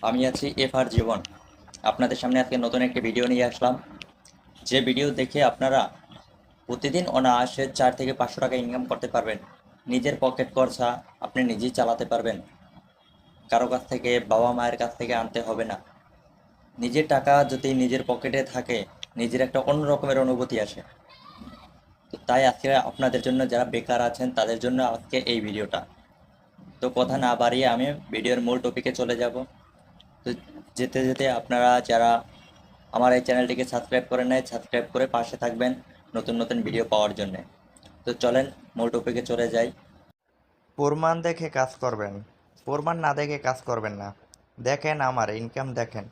আমি আছি এফআর জীবন। আপনাদের সামনে আজকে নতুন একটি ভিডিও নিয়ে আসলাম। যে ভিডিও দেখে আপনারা প্রতিদিন অনায়াসে 4 থেকে 500 টাকা ইনকাম করতে পারবেন। নিজের পকেট খরচা আপনি নিজেই চালাতে পারবেন। কারো কাছ থেকে, বাবা মায়ের কাছ থেকে আনতে হবে না। নিজের টাকা যদি নিজের পকেটে থাকে, নিজের একটা অন্য রকমের অনুভূতি আসে। তো তাই আজকে আপনাদের জন্য, যারা বেকার আছেন তাদের জন্য আজকে এই ভিডিওটা। তো কথা না বাড়িয়ে আমি ভিডিওর মূল টপিকে চলে যাব। তো যেতে যেতে আপনারা যারা আমার এই চ্যানেলটিকে সাবস্ক্রাইব করে নেয়, সাবস্ক্রাইব করে পাশে থাকবেন নতুন নতুন ভিডিও পাওয়ার জন্য। তো চলেন মূল টপিকে চলে যাই। প্রমাণ দেখে কাজ করবেন, প্রমাণ না দেখে কাজ করবেন না। দেখেন আমার ইনকাম, দেখেন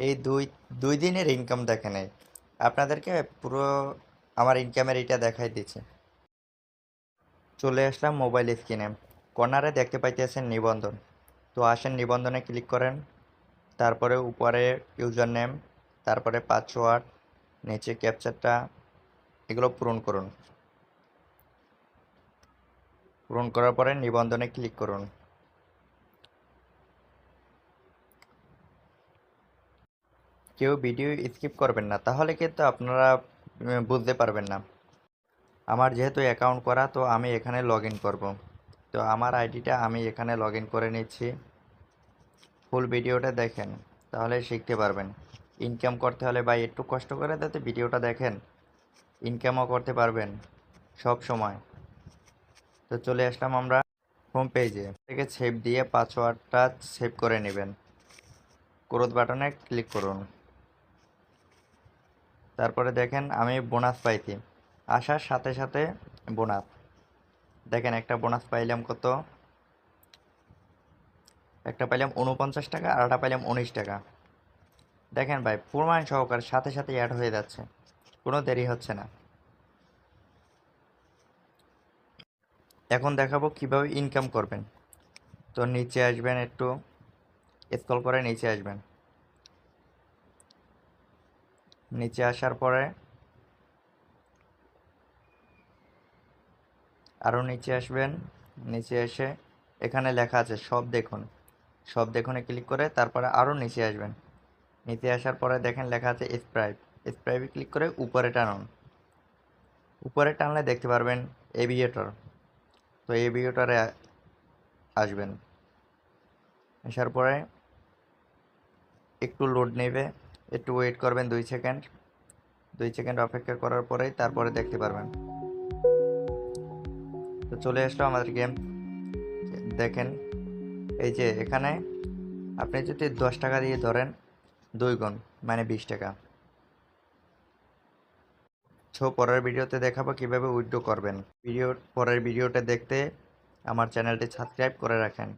এই দুই দুই দিনের ইনকাম দেখেন। এই আপনাদেরকে পুরো আমার ইনকামের এটা দেখাই দিচ্ছে। চলে আসলাম মোবাইল স্ক্রিনে, কর্নারে দেখতে পাইতেছেন নিবন্ধন। তো আসেন নিবন্ধনে ক্লিক করেন, তারপরে উপরে ইউজার নেম, তারপরে পাসওয়ার্ড, নিচে ক্যাপচারটা, এগুলো পূরণ করুন। পূরণ করার পরে নিবন্ধনে ক্লিক করুন। কেউ ভিডিও স্কিপ করবেন না, তাহলে কিন্তু আপনারা বুঝতে পারবেন না। আমার যেহেতু অ্যাকাউন্ট করা, তো আমি এখানে লগ ইন করবো। তো আমার আইডিটা আমি এখানে লগ ইন করে নিচ্ছি। ফুল ভিডিওটা দেখেন, তাহলে শিখতে পারবেন। ইনকাম করতে হলে ভাই একটু কষ্ট করে যাতে ভিডিওটা দেখেন, ইনকামও করতে পারবেন সব সময়। তো চলে আসলাম আমরা হোম পেজে, থেকে সেভ দিয়ে পাসওয়ার্ডটা সেভ করে নেবেন। ক্রোধ বাটনে ক্লিক করুন। তারপরে দেখেন আমি বোনাস পাইছি, আসার সাথে সাথে বোনাস। দেখেন একটা বোনাস পাইলাম কত, একটা পাইলাম 49 টাকা, আর একটা পাইলাম 19 টাকা। দেখেন ভাই প্রমাণ সহকারে সাথে সাথে অ্যাড হয়ে যাচ্ছে, কোনো দেরি হচ্ছে না। এখন দেখাবো কিভাবে ইনকাম করবেন। তো নিচে আসবেন, একটু স্ক্রল করে নিচে আসবেন। নিচে আসার পরে আরও নিচে আসবেন। নিচে এসে এখানে লেখা আছে সব দেখুন, সব দেখুনে ক্লিক করে তারপরে আরও নিচে আসবেন। নিচে আসার পরে দেখেন লেখা আছে স্প্রাইট, স্প্রাইটে ক্লিক করে উপরে টানুন। উপরে টানলে দেখতে পারবেন এভিয়েটর। তো এভিয়েটরে আসবেন। আসার পরে একটু লোড নেবে, একটু ওয়েট করবেন 2 সেকেন্ড। 2 সেকেন্ড অপেক্ষা করার পরেই তারপরে দেখতে পারবেন। তো চলে আসলো আমাদের গেম। দেখেন এই যে এখানে আপনি যদি 10 টাকা দিয়ে ধরেন 2 গুণ, মানে 20 টাকা। পরের ভিডিওতে দেখাবো কিভাবে উইথড্র করবেন। পরের ভিডিওটা দেখতে আমার চ্যানেলটি সাবস্ক্রাইব করে রাখেন।